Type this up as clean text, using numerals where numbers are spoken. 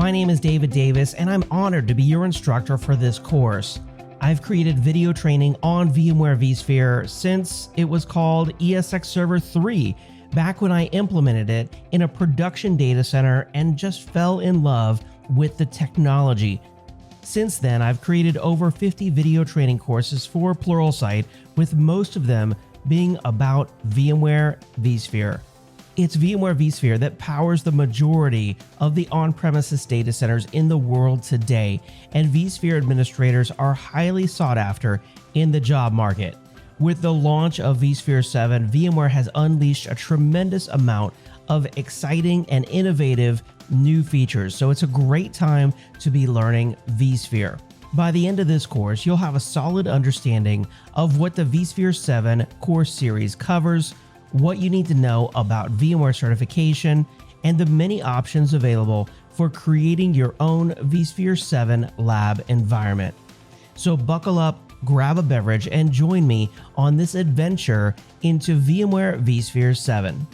My name is David Davis, and I'm honored to be your instructor for this course. I've created video training on VMware vSphere since it was called ESX Server 3, back when I implemented it in a production data center and just fell in love with the technology. Since then, I've created over 50 video training courses for Pluralsight, with most of them being about VMware vSphere. It's VMware vSphere that powers the majority of the on-premises data centers in the world today, and vSphere administrators are highly sought after in the job market. With the launch of vSphere 7, VMware has unleashed a tremendous amount of exciting and innovative new features, so it's a great time to be learning vSphere. By the end of this course, you'll have a solid understanding of what the vSphere 7 course series covers, what you need to know about VMware certification, and the many options available for creating your own vSphere 7 lab environment. So buckle up, grab a beverage, and join me on this adventure into VMware vSphere 7.